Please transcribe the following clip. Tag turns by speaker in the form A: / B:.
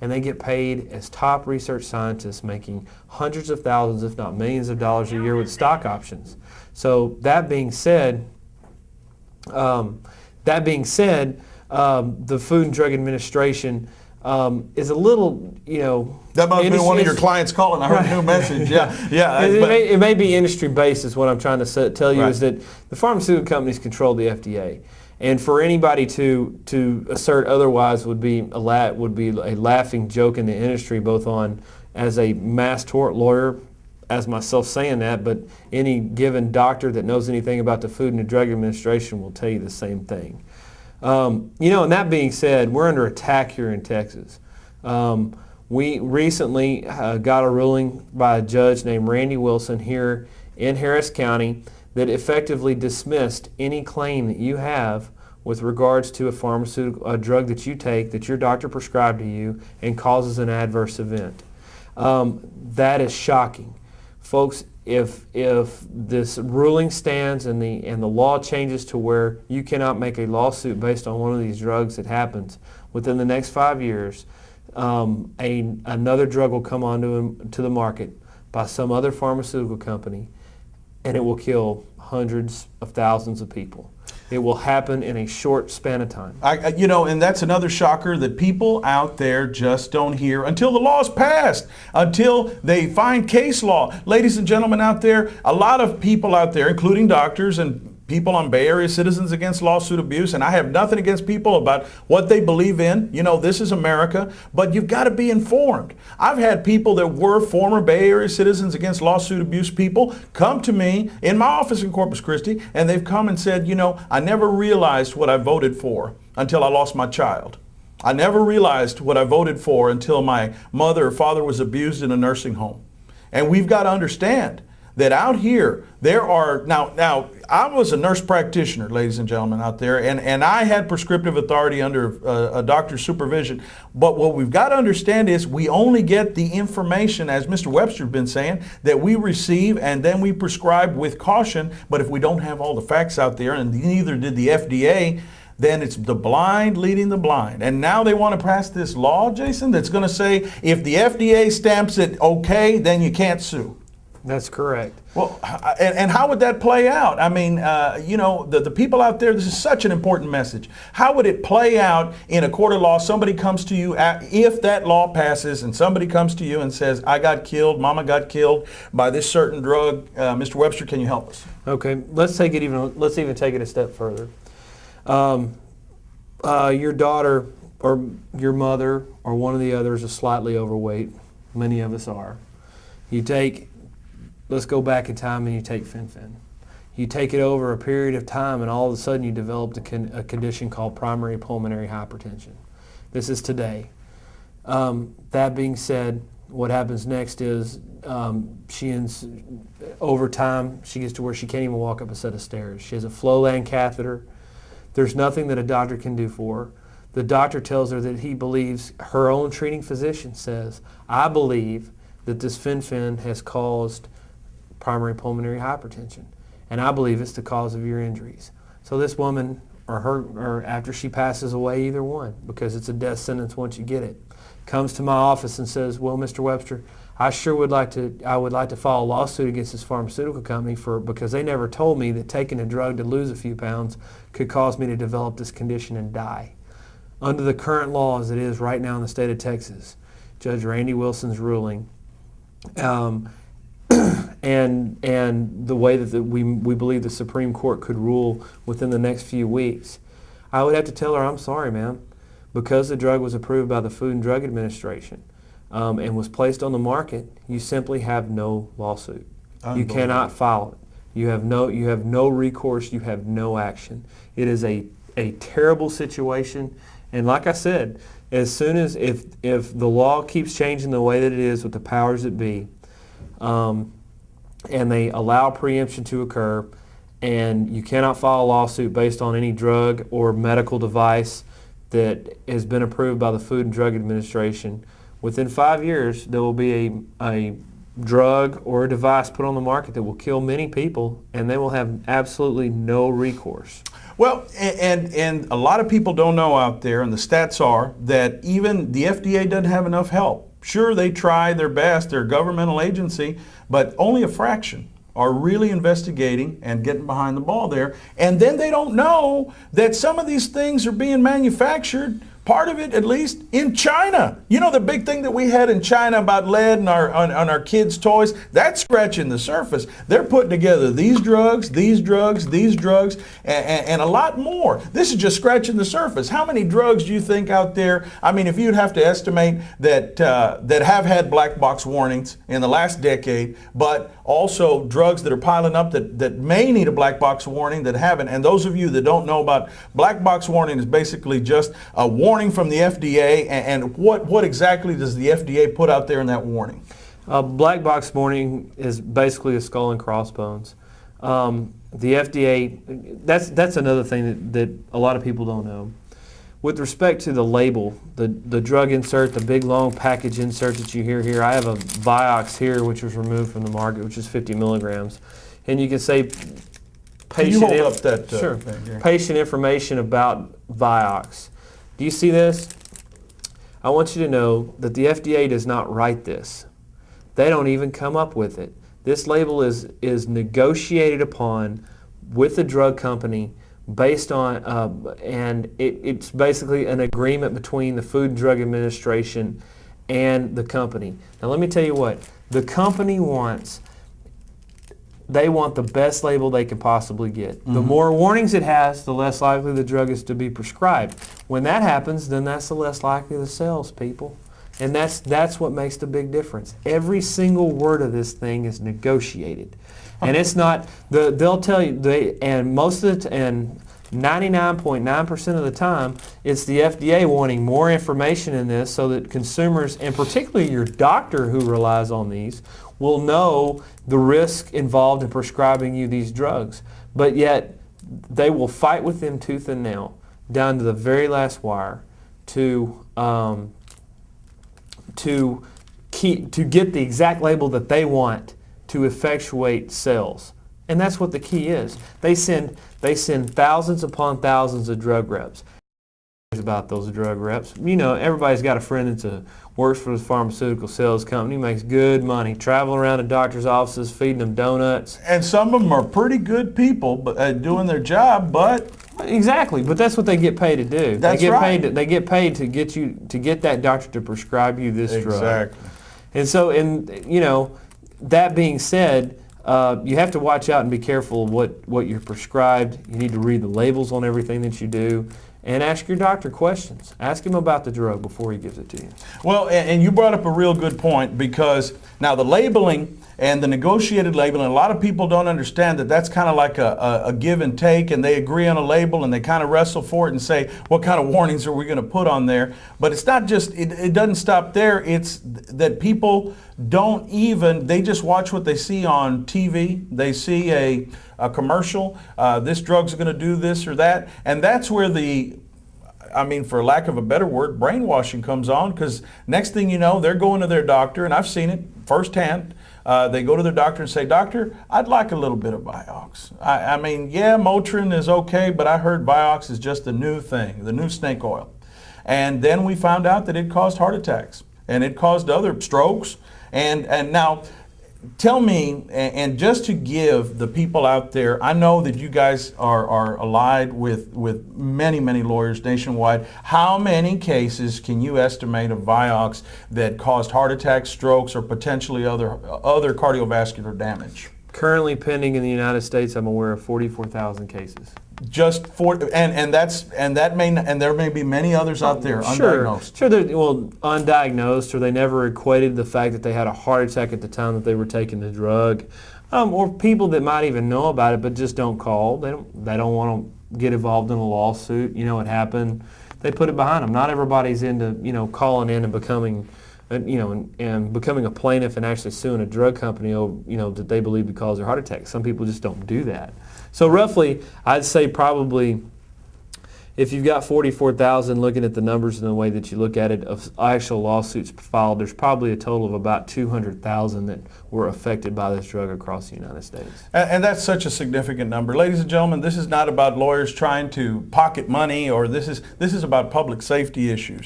A: and they get paid as top research scientists, making hundreds of thousands, if not millions of dollars a year with stock options. So that being said, the Food and Drug Administration is a little,
B: That must have been one of your clients calling. I heard a new message. Yeah.
A: It may be industry-based is what I'm trying to tell you,
B: Right.
A: is that the pharmaceutical companies control the FDA. And for anybody to assert otherwise would be a laughing joke in the industry, both on as a mass tort lawyer, as myself saying that, but any given doctor that knows anything about the Food and the Drug Administration will tell you the same thing. And that being said, we're under attack here in Texas. We recently got a ruling by a judge named Randy Wilson here in Harris County that effectively dismissed any claim that you have with regards to a drug that you take that your doctor prescribed to you and causes an adverse event. That is shocking. Folks, if this ruling stands and the law changes to where you cannot make a lawsuit based on one of these drugs that happens within the next 5 years, another drug will come onto the market by some other pharmaceutical company, and it will kill hundreds of thousands of people. It will happen in a short span of time.
B: And that's another shocker that people out there just don't hear until the law is passed, until they find case law. Ladies and gentlemen out there, a lot of people out there, including doctors and people on Bay Area Citizens Against Lawsuit Abuse, and I have nothing against people about what they believe in. This is America, but you've got to be informed. I've had people that were former Bay Area Citizens Against Lawsuit Abuse people come to me in my office in Corpus Christi, and they've come and said, I never realized what I voted for until I lost my child. I never realized what I voted for until my mother or father was abused in a nursing home. And we've got to understand that out here, there are, now I was a nurse practitioner, ladies and gentlemen, out there, and I had prescriptive authority under a doctor's supervision. But what we've got to understand is we only get the information, as Mr. Webster's been saying, that we receive and then we prescribe with caution. But if we don't have all the facts out there, and neither did the FDA, then it's the blind leading the blind. And now they want to pass this law, Jason, that's going to say if the FDA stamps it okay, then you can't sue.
A: That's correct.
B: Well, and how would that play out? I mean, the people out there, this is such an important message. How would it play out in a court of law? Somebody comes to you, if that law passes, and somebody comes to you and says, I got killed, Mama got killed by this certain drug. Mr. Webster, can you help us?
A: Okay, let's even take it a step further. Your daughter or your mother or one of the others is slightly overweight. Many of us are. Let's go back in time and you take fen-phen. You take it over a period of time and all of a sudden you developed a condition called primary pulmonary hypertension. This is today. That being said, what happens next is over time, she gets to where she can't even walk up a set of stairs. She has a Flow-Land catheter. There's nothing that a doctor can do for her. The doctor tells her that he believes, her own treating physician says, I believe that this fen-phen has caused primary pulmonary hypertension, and I believe it's the cause of your injuries. So this woman, or after she passes away, either one, because it's a death sentence once you get it, comes to my office and says, well, Mr. Webster, I would like to file a lawsuit against this pharmaceutical company because they never told me that taking a drug to lose a few pounds could cause me to develop this condition and die. Under the current law as it is right now in the state of Texas, Judge Randy Wilson's ruling, and the way that we believe the Supreme Court could rule within the next few weeks, I would have to tell her, I'm sorry, ma'am, because the drug was approved by the Food and Drug Administration and was placed on the market, you simply have no lawsuit. You cannot file it. You have no recourse. You have no action. It is a terrible situation. And like I said, as soon as if the law keeps changing the way that it is with the powers that be, and they allow preemption to occur, and you cannot file a lawsuit based on any drug or medical device that has been approved by the Food and Drug Administration, within 5 years there will be a drug or a device put on the market that will kill many people, and they will have absolutely no recourse.
B: Well, and a lot of people don't know out there, and the stats are that even the FDA doesn't have enough help. Sure, they try their best, they're a governmental agency, but only a fraction are really investigating and getting behind the ball there. And then they don't know that some of these things are being manufactured, part of it at least, in China. You know, the big thing that we had in China about lead and on our kids' toys, that's scratching the surface. They're putting together these drugs, and a lot more. This is just scratching the surface. How many drugs do you think out there, I mean, if you'd have to estimate that have had black box warnings in the last decade, but also drugs that are piling up that may need a black box warning that haven't. And those of you that don't know about black box warning, is basically just a warning from the FDA. And what exactly does the FDA put out there in that warning?
A: Black box warning is basically a skull and crossbones. The FDA, that's another thing that a lot of people don't know. With respect to the label, the drug insert, the big long package insert that you hear here, I have a Vioxx here which was removed from the market, which is 50 milligrams. And you can say patient, patient information about Vioxx. Do you see this? I want you to know that the FDA does not write this. They don't even come up with it. This label is negotiated upon with the drug company based on, and it's basically an agreement between the Food and Drug Administration and the company. Now let me tell you what, the company wants the best label they can possibly get. The more warnings it has, the less likely the drug is to be prescribed. When that happens, then that's the less likely the sales, people. And that's what makes the big difference. Every single word of this thing is negotiated. And it's not, they'll tell you, and 99.9% of the time, it's the FDA wanting more information in this so that consumers, and particularly your doctor who relies on these, will know the risk involved in prescribing you these drugs. But yet, they will fight with them tooth and nail, down to the very last wire, to get the exact label that they want to effectuate sales. And that's what the key is. They send thousands upon thousands of drug reps. About those drug reps, you know, everybody's got a friend that works for the pharmaceutical sales company, makes good money, traveling around to doctors' offices, feeding them donuts.
B: And some of them are pretty good people, but doing their job. But
A: exactly, but that's what they get paid to do.
B: That's
A: right. They get paid to get that doctor to prescribe you this drug.
B: Exactly.
A: And so, you know, that being said, you have to watch out and be careful of what you're prescribed. You need to read the labels on everything that you do. And ask your doctor questions. Ask him about the drug before he gives it to you.
B: Well, and you brought up a real good point, because now the labeling and the negotiated labeling, a lot of people don't understand that that's kind of like a give and take, and they agree on a label and they kind of wrestle for it and say, what kind of warnings are we going to put on there? But it's not just, it doesn't stop there. It's that people don't even, they just watch what they see on TV. They see a commercial, this drug's going to do this or that, and that's where for lack of a better word, brainwashing comes on, because next thing you know, they're going to their doctor, and I've seen it firsthand. They go to their doctor and say, "Doctor, I'd like a little bit of Vioxx. Yeah, Motrin is okay, but I heard Vioxx is just the new thing, the new snake oil." And then we found out that it caused heart attacks, and it caused other strokes. And now, tell me, and just to give the people out there, I know that you guys are allied with many, many lawyers nationwide. How many cases can you estimate of Vioxx that caused heart attacks, strokes, or potentially other cardiovascular damage?
A: Currently pending in the United States, I'm aware of 44,000 cases.
B: Just for and there may be many others out there undiagnosed.
A: Sure, undiagnosed, or they never equated the fact that they had a heart attack at the time that they were taking the drug, or people that might even know about it but just don't call. They don't want to get involved in a lawsuit. You know, it happened. They put it behind them. Not everybody's into calling in and becoming. And becoming a plaintiff and actually suing a drug company, that they believe would cause their heart attack. Some people just don't do that. So roughly, I'd say probably if you've got 44,000, looking at the numbers and the way that you look at it, of actual lawsuits filed, there's probably a total of about 200,000 that were affected by this drug across the United States.
B: And that's such a significant number. Ladies and gentlemen, this is not about lawyers trying to pocket money, or this is about public safety issues.